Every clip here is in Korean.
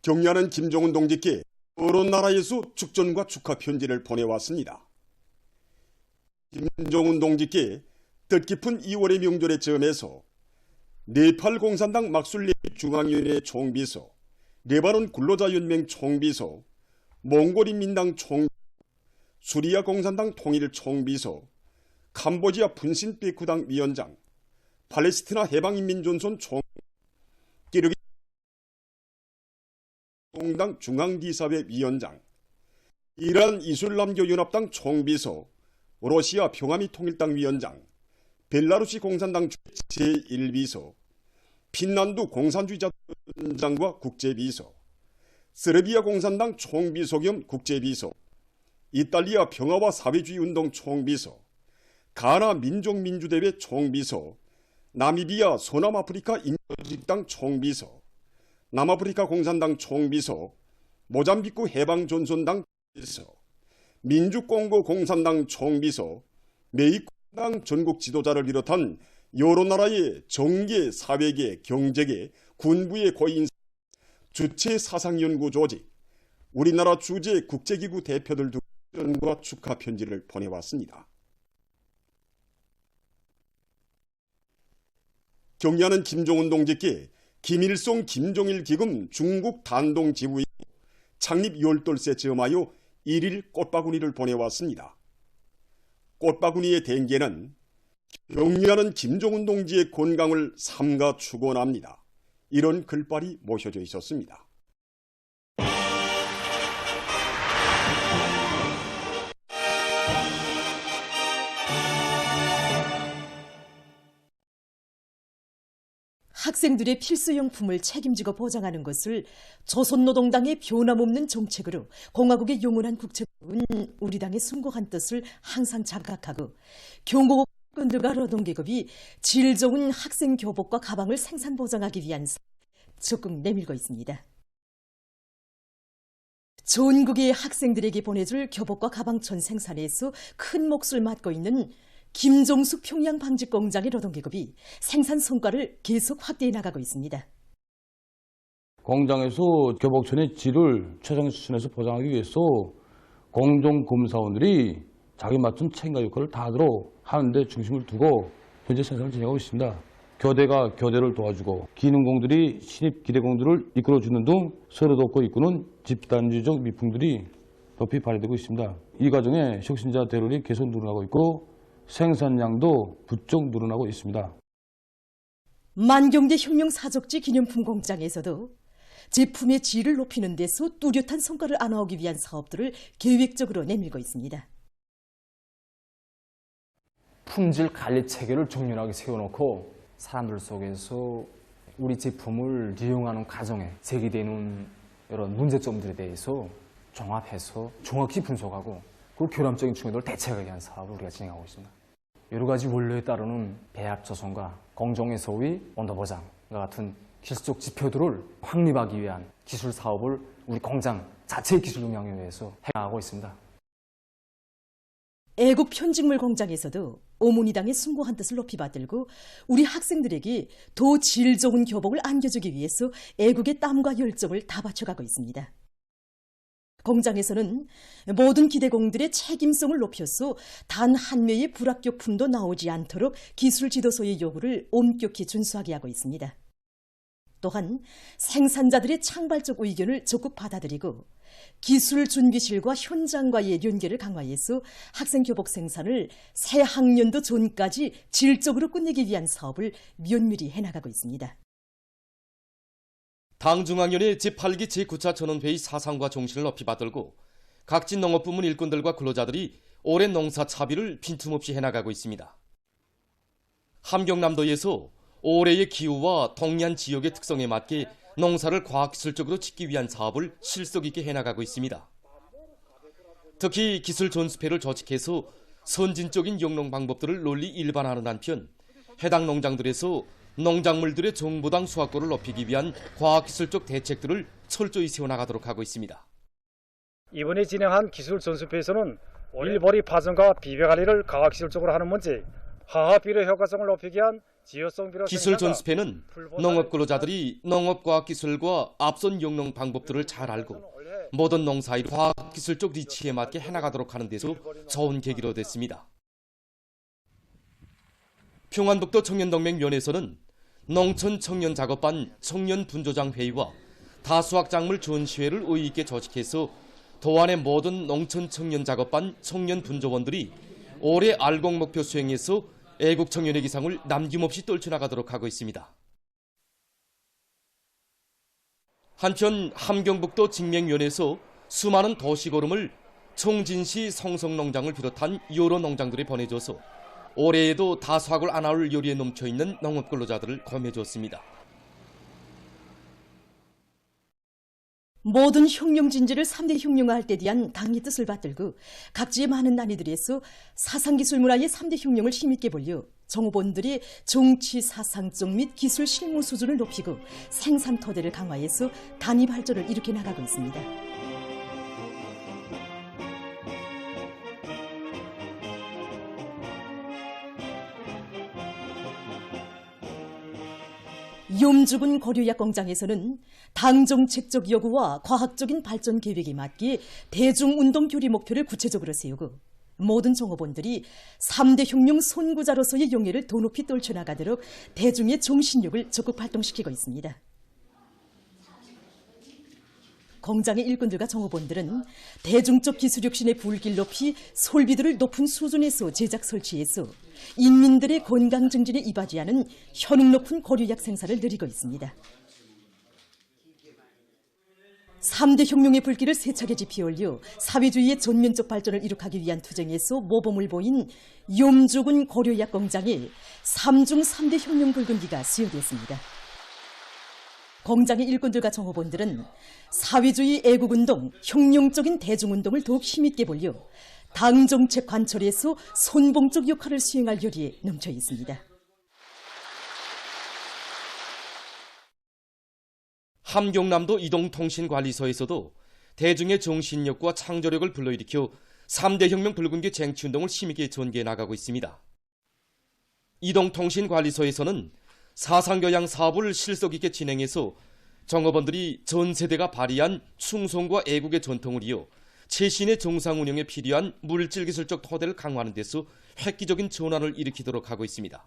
경의하는 김정은 동지께 여러 나라에서 축전과 축하 편지를 보내왔습니다. 김정은 동지께 뜻깊은 2월의 명절의 즈음에서 네팔 공산당 막술레 중앙위원회 총비서, 레바논 근로자연맹 총비서, 몽골인민당 총비서, 수리아 공산당 통일 총비서, 캄보지아 분신베쿠당 위원장, 팔레스티나 해방인민전선 총, 끼르기 공당 중앙디사회 위원장, 이란 이슬람교 연합당 총비서, 러시아 평화미 통일당 위원장, 벨라루시 공산당 제1비서, 핀란드 공산주의자 위원장과 국제비서, 세르비아 공산당 총비서 겸 국제비서, 이탈리아 평화와 사회주의 운동 총비서, 가나 민족민주대회 총비서, 나미비아 서남아프리카 인민조직당 총비서, 남아프리카 공산당 총비서, 모잠비크 해방전선당 총비서, 민주공고 공산당 총비서, 메이공당 전국 지도자를 비롯한 여러 나라의 정계, 사회계, 경제계, 군부의 고위인사, 주체 사상연구 조직, 우리나라 주재 국제기구 대표들 등과 축하 편지를 보내왔습니다. 경의하는 김정은 동지께 김일성 김정일 기금 중국 단동 지부의 창립 열돌세 즈음하여 1일 꽃바구니를 보내왔습니다. 꽃바구니의 댕기에는 경의하는 김정은 동지의 건강을 삼가 축원합니다. 이런 글발이 모셔져 있었습니다. 학생들의 필수용품을 책임지고 보장하는 것을 조선노동당의 변함없는 정책으로 공화국에 용언한 국책은 우리 당의 숭고한 뜻을 항상 자각하고 경고국들과 노동계급이 질 좋은 학생 교복과 가방을 생산 보장하기 위한 적극 내밀고 있습니다. 전국의 학생들에게 보내줄 교복과 가방천 생산에서 큰 몫을 맡고 있는 김종숙 평양방직공장의 노동계급이 생산 성과를 계속 확대해 나가고 있습니다. 공장에서 교복천의 질을 최상 수준에서 보장하기 위해서 공정검사원들이 자기 맡은 책임과 역할을 다하도록 하는 데 중심을 두고 현재 생산을 진행하고 있습니다. 교대가 교대를 도와주고 기능공들이 신입 기대공들을 이끌어주는 등 서로 돕고 이끄는 집단주의적 미풍들이 높이 발휘되고 있습니다. 이 과정에 혁신자 대열이 계속 늘어나고 있고 생산량도 부쩍 늘어나고 있습니다. 만경대 혁명사적지 기념품 공장에서도 제품의 질을 높이는 데서 뚜렷한 성과를 안아오기 위한 사업들을 계획적으로 내밀고 있습니다. 품질 관리 체계를 정렬하게 세워놓고 사람들 속에서 우리 제품을 이용하는 과정에 제기되는 이런 문제점들에 대해서 종합해서 정확히 분석하고 그 교람적인 충돌을 대책하기 위한 사업을 우리가 진행하고 있습니다. 여러 가지 원료에 따르는 배합 조성과 공정의 소위 온도 보장과 같은 기술적 지표들을 확립하기 위한 기술 사업을 우리 공장 자체의 기술 역량에 의해서 해나가고 있습니다. 애국 편직물 공장에서도 어머니당의 숭고한 뜻을 높이 받들고 우리 학생들에게 더 질 좋은 교복을 안겨주기 위해서 애국의 땀과 열정을 다 바쳐가고 있습니다. 공장에서는 모든 기대공들의 책임성을 높여서 단 한 매의 불합격품도 나오지 않도록 기술 지도소의 요구를 엄격히 준수하게 하고 있습니다. 또한 생산자들의 창발적 의견을 적극 받아들이고 기술 준비실과 현장과의 연계를 강화해서 학생 교복 생산을 새 학년도 전까지 질적으로 끝내기 위한 사업을 면밀히 해나가고 있습니다. 당중앙위원회 제8기 제9차 전원회의 사상과 정신을 높이 받들고 각진 농업부문 일꾼들과 근로자들이 오랜 농사 차비를 빈틈없이 해나가고 있습니다. 함경남도에서 올해의 기후와 동해안 지역의 특성에 맞게 농사를 과학기술적으로 짓기 위한 사업을 실속 있게 해나가고 있습니다. 특히 기술 전수패를 조직해서 선진적인 영농 방법들을 널리 일반화하는 한편 해당 농장들에서 농작물들의 정보당 수확도를 높이기 위한 과학기술적 대책들을 철저히 세워나가도록 하고 있습니다. 이번에 진행한 기술 전수패에서는 일벌이 파전과 비배 관리를 과학기술적으로 하는 문제, 화학 비료 효과성을 높이기 위한 지효성 비료 기술 생산과 전수패는 농업 근로자들이 농업과학 기술과 앞선 영농 방법들을 잘 알고 모든 농사의 과학 기술적 리치에 맞게 해나가도록 하는 데서 좋은 계기로 됐습니다. 평안북도 청년동맹위원회에서는 농촌 청년 작업반 청년 분조장 회의와 다수학 작물 전시회를 의의 있게 조직해서 도안의 모든 농촌 청년 작업반 청년 분조원들이 올해 알곡 목표 수행에서 애국 청년의 기상을 남김없이 떨쳐나가도록 하고 있습니다. 한편 함경북도 직맹위원회에서 수많은 도시고름을 청진시 성성농장을 비롯한 여러 농장들에 보내줘서 올해에도 다수학을 안 할 요리에 넘쳐있는 농업근로자들을 검해줬습니다. 모든 흉룡진지를 3대 흉룡화할 때 대한 당의 뜻을 받들고 각지의 많은 난이들에서 사상기술 문화의 3대 흉룡을 힘있게 벌려 정호본들이 정치 사상적 및 기술 실무 수준을 높이고 생산 토대를 강화해서 단위 발전을 일으켜 나가고 있습니다. 염주군 고려약 공장에서는 당정책적 요구와 과학적인 발전 계획에 맞게 대중운동 교리 목표를 구체적으로 세우고 모든 종업원들이 3대 흉룡 선구자로서의 용예를 더 높이 떨쳐나가도록 대중의 정신력을 적극 발동시키고 있습니다. 공장의 일꾼들과 종업원들은 대중적 기술 혁신의 불길 높이 설비들을 높은 수준에서 제작 설치해서 인민들의 건강 증진에 이바지하는 효능 높은 고려약 생산을 늘리고 있습니다. 3대 흉룡의 불길을 세차게 지피올려 사회주의의 전면적 발전을 이룩하기 위한 투쟁에서 모범을 보인 염주군 고려약 공장에 3중 3대 흉룡 붉은기가 수여됐습니다. 공장의 일꾼들과 종업원들은 사회주의 애국운동, 흉룡적인 대중운동을 더욱 힘있게 벌려 당정책 관철에서 선봉적 역할을 수행할 열의에 넘쳐 있습니다. 함경남도 이동통신관리소에서도 대중의 정신력과 창조력을 불러일으켜 3대 혁명 붉은기 쟁취운동을 힘있게 전개해 나가고 있습니다. 이동통신관리소에서는 사상교양 사업을 실속 있게 진행해서 정업원들이 전 세대가 발휘한 충성과 애국의 전통을 이어 최신의 정상 운영에 필요한 물질기술적 토대를 강화하는 데서 획기적인 전환을 일으키도록 하고 있습니다.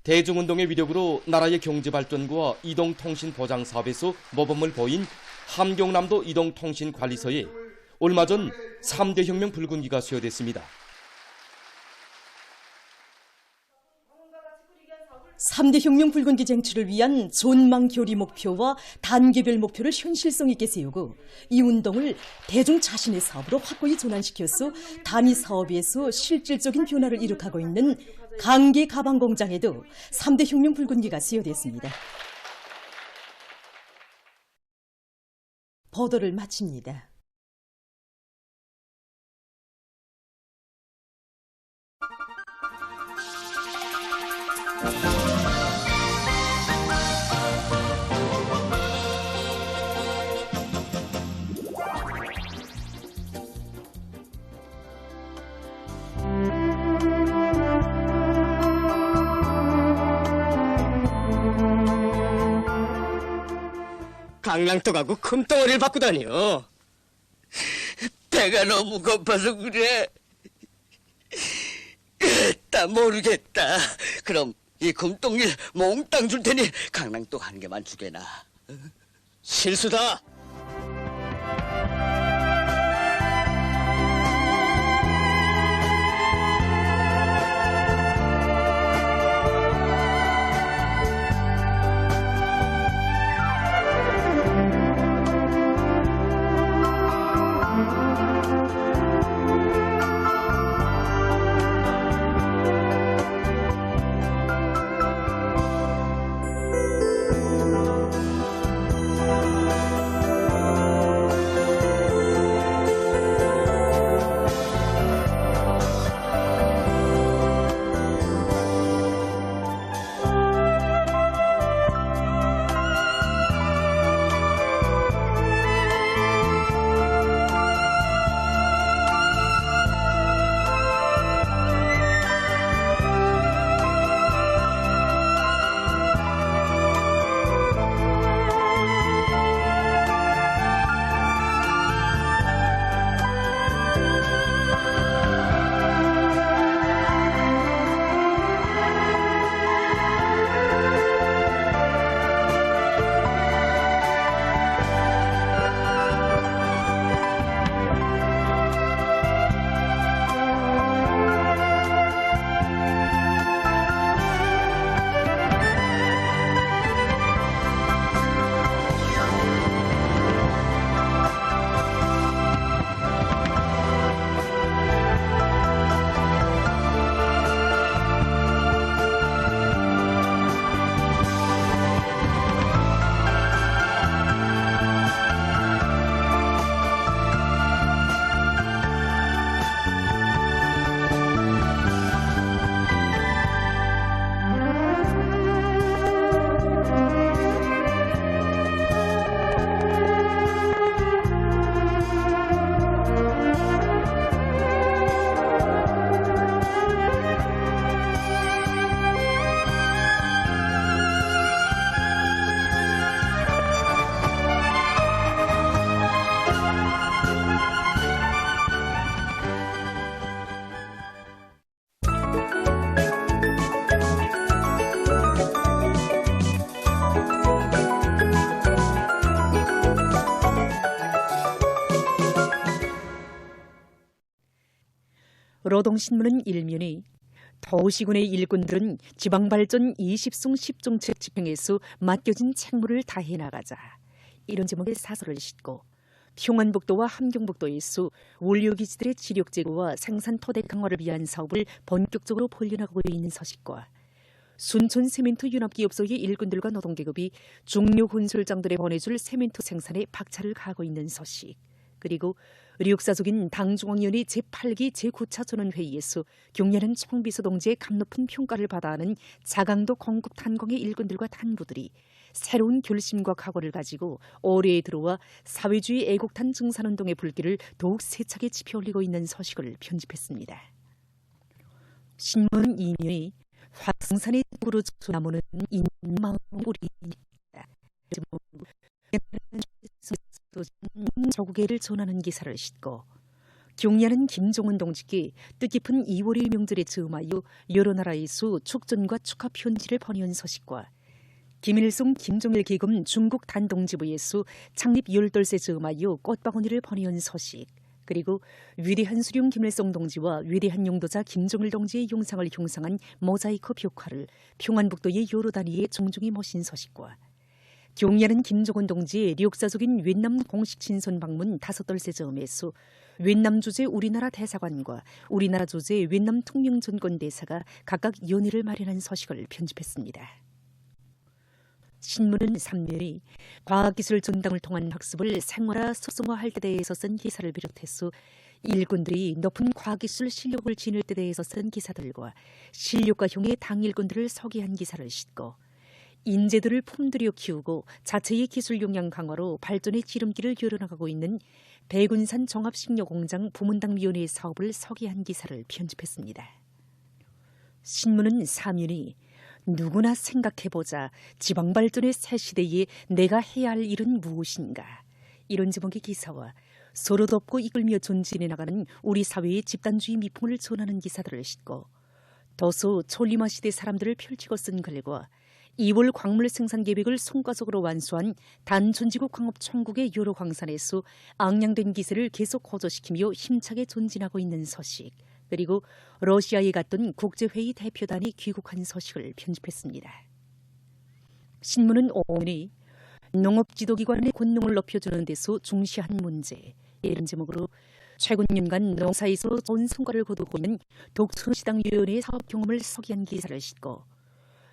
대중운동의 위력으로 나라의 경제발전과 이동통신 보장 사업에서 모범을 보인 함경남도 이동통신관리소에 얼마 전 3대 혁명 붉은기가 수여됐습니다. 3대 혁명 붉은기 쟁취를 위한 전망 교리 목표와 단계별 목표를 현실성 있게 세우고 이 운동을 대중 자신의 사업으로 확고히 전환시켜서 단위 사업에서 실질적인 변화를 이룩하고 있는 강계 가방 공장에도 3대 혁명 붉은기가 수여됐습니다. 보도를 마칩니다. 강낭떠 가고 금덩어리를 받고 다녀. 배가 너무 고파서 그래. 나 모르겠다. 그럼 이 금덩이를 몽땅 줄 테니 강낭떡 한 개만 주게나. 실수다. 노동신문은 일면이 도시군의 일꾼들은 지방발전 20송 10종책 집행에서 맡겨진 책무를 다해 나가자 이런 제목의 사설을 싣고 평안북도와 함경북도에서 원료기지들의 지력 제고와 생산 토대 강화를 위한 사업을 본격적으로 벌려나가고 있는 소식과 순천 세멘트 융합기업소의 일꾼들과 노동계급이 중요 건설장들에 보내줄 세멘트 생산에 박차를 가하고 있는 소식, 그리고 의료사적인 당중앙위원회 제8기 제9차 전원회의에서 경련한 총비서 동지의 감높은 평가를 받아 하는 자강도 공급 탄광의 일꾼들과 단부들이 새로운 결심과 각오를 가지고 올해에 들어와 사회주의 애국탄 증산운동의 불길을 더욱 세차게 지펴올리고 있는 소식을 편집했습니다. 신문 2면이 화성산의 구로 나무는 인마음 우리입니다. 조국애를 전하는 기사를 싣고 경리하는 김종은 동지께 뜻깊은 2월의 명절에 즈음하여 여러 나라에서 축전과 축하 편지를 보내온 소식과 김일성 김종일 기금 중국 단동지부에서 창립 18세 즈음하여 꽃바구니를 보내온 소식, 그리고 위대한 수령 김일성 동지와 위대한 용도자 김종일 동지의 용상을 형상한 모자이크 벽화를 평안북도의 여러 단위에 종중히 모신 소식과 경리하는 김종은 동지의 역사적인 윈남 공식 친선 방문 5달세 즈음에서 윈남 주재 우리나라 대사관과 우리나라 주재 윈남 통영전권 대사가 각각 연회를 마련한 소식을 편집했습니다. 신문은 3면이 과학기술 전당을 통한 학습을 생활화 소성화할 때 대해서 쓴 기사를 비롯해서 일꾼들이 높은 과학기술 실력을 지닐 때 대해서 쓴 기사들과 실력가형의 당일꾼들을 소개한 기사를 싣고 인재들을 품들여 키우고 자체의 기술 역량 강화로 발전의 지름길을 열어나가고 있는 백운산 종합식료공장 부문당위원회의 사업을 소개한 기사를 편집했습니다. 신문은 3면이 누구나 생각해보자 지방발전의 새 시대에 내가 해야 할 일은 무엇인가 이런 제목의 기사와 서로 돕고 이끌며 전진해 나가는 우리 사회의 집단주의 미풍을 전하는 기사들을 싣고 도서 촐리마 시대 사람들을 펼치고 쓴 글과 2월 광물 생산 계획을 성과적으로 완수한 단전지구 광업 총국의 여러 광산에서 앙양된 기세를 계속 호조시키며 힘차게 전진하고 있는 소식, 그리고 러시아에 갔던 국제회의 대표단이 귀국한 소식을 편집했습니다. 신문은 오늘이 농업지도기관의 권능을 높여주는 데서 중시한 문제 이런 제목으로 최근 년간 농사에서 좋은 성과를 거두고 있는 독서시당위원회의 사업 경험을 소개한 기사를 싣고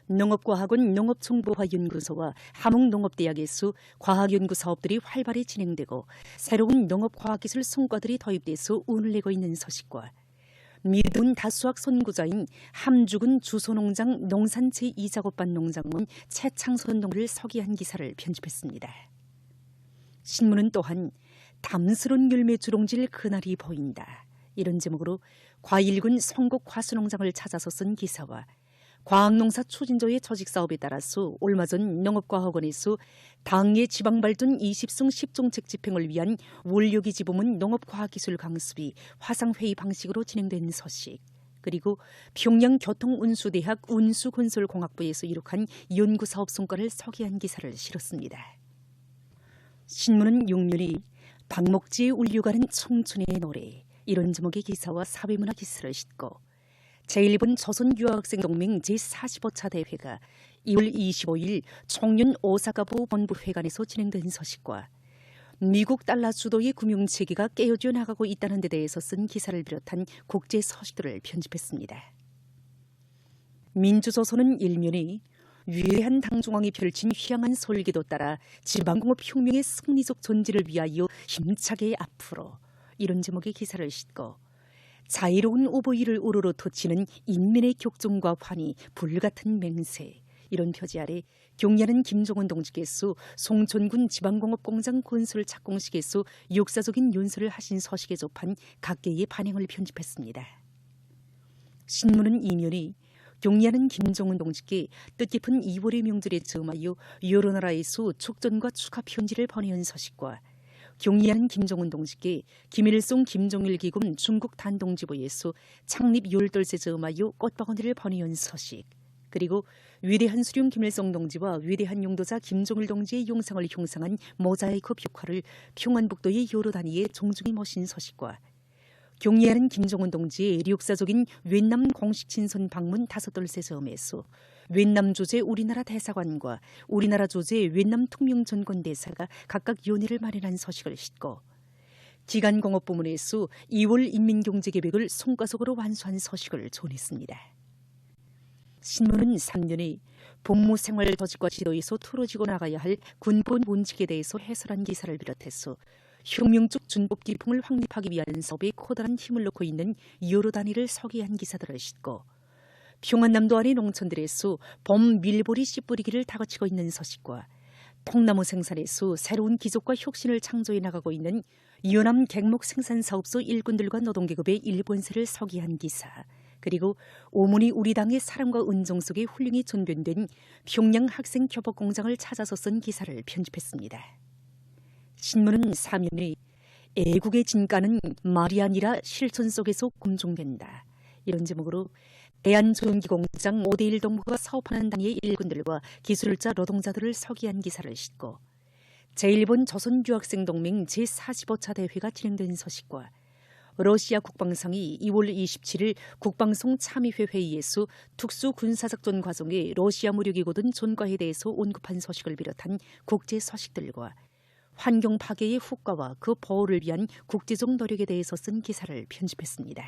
농업과학원 농업정보화연구소와 함흥농업대학에서 과학연구 사업들이 활발히 진행되고 새로운 농업과학기술 성과들이 도입돼서 운을 내고 있는 소식과 미둔 다수학 선구자인 함주군 주소농장 농산 제2작업반 농장문 최창선 농을 소개한 기사를 편집했습니다. 신문은 또한 담스러운 열매 주렁질 그날이 보인다 이런 제목으로 과일군 성곡 과수농장을 찾아서 쓴 기사와 과학농사 추진조의 조직사업에 따라서 얼마 전 농업과학원에서 당의 지방발전 20성 10종책 집행을 위한 원료기지 부문 농업과학기술 강습이 화상회의 방식으로 진행된 소식, 그리고 평양교통운수대학 운수건설공학부에서 이룩한 연구사업 성과를 소개한 기사를 실었습니다. 신문은 6면이 박목지에 울려가는 청춘의 노래 이런 제목의 기사와 사회문화 기사를 싣고 제1번 조선유학생동맹 제45차 대회가 2월 25일 청년 오사카부 본부회관에서 진행된 소식과 미국 달러 주도의 금융체계가 깨어져 나가고 있다는 데 대해서 쓴 기사를 비롯한 국제 소식들을 편집했습니다. 민주조선은 1면이 위대한 당중앙이 펼친 휘황한 설계도 따라 지방공업 혁명의 승리적 전진을 위하여 힘차게 앞으로 이런 제목의 기사를 싣고 자유로운 오보이를 우러러 터치는 인민의 격정과 환희, 불같은 맹세 이런 표지 아래 경리하는 김종은 동지께서 송천군 지방공업공장 건설 착공식에서 역사적인 연설을 하신 소식에 접한 각계의 반응을 편집했습니다. 신문은 2면이 경리하는 김종은 동지께 뜻깊은 2월의 명절에 즈음하여 여러 나라에서 축전과 축하 편지를 보내온 소식과 경리하는 김종은 동지께 김일성 김종일 기금 중국 단동지부에서 창립 18세 즈음하여 꽃바구니를 보내온 소식, 그리고 위대한 수령 김일성 동지와 위대한 용도자 김종일 동지의 용상을 형상한 모자이크 벽화를 평안북도의 여러 단위에 종중히 모신 소식과 경례하는 김정은 동지의 역사적인 윈남 공식 친선 방문 5돌세 점에서 윈남 조제 우리나라 대사관과 우리나라 조제 윈남 특명전권대사가 각각 연회를 마련한 서식을 싣고 기간공업부문에서 2월 인민경제계획을 손가속으로 완수한 서식을 전했습니다. 신문은 3년에 복무생활 조직과 지도에서 틀어지고 나가야 할 군본 원칙에 대해서 해설한 기사를 비롯해서 혁명적 준법 기풍을 확립하기 위한 사업에 커다란 힘을 놓고 있는 여러 단위를 소개한 기사들을 싣고 평안남도 아래 농촌들에서 봄 밀보리 씨 뿌리기를 다그치고 있는 서식과 통나무 생산에서 새로운 기적과 혁신을 창조해 나가고 있는 이호남 갱목 생산사업소 일꾼들과 노동계급의 일본세를 소개한 기사, 그리고 오문이 우리 당의 사랑과 은정 속에 훌륭히 전변된 평양 학생 교복 공장을 찾아서 쓴 기사를 편집했습니다. 신문은 사면에 애국의 진가는 말이 아니라 실천 속에서 검증된다, 이런 제목으로 대한전기공장 5대1 동부가 사업하는 단위의 일꾼들과 기술자 노동자들을 소개한 기사를 싣고 제1본 조선유학생동맹 제45차 대회가 진행된 소식과 러시아 국방성이 2월 27일 국방성 참의회 회의에서 특수군사작전 과정에 러시아 무력이거든 전과에 대해서 언급한 소식을 비롯한 국제 소식들과 환경 파괴의 후과와 그 보호를 위한 국제적 노력에 대해서 쓴 기사를 편집했습니다.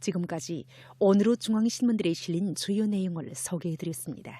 지금까지 오늘의 중앙신문들에 실린 주요 내용을 소개해드렸습니다.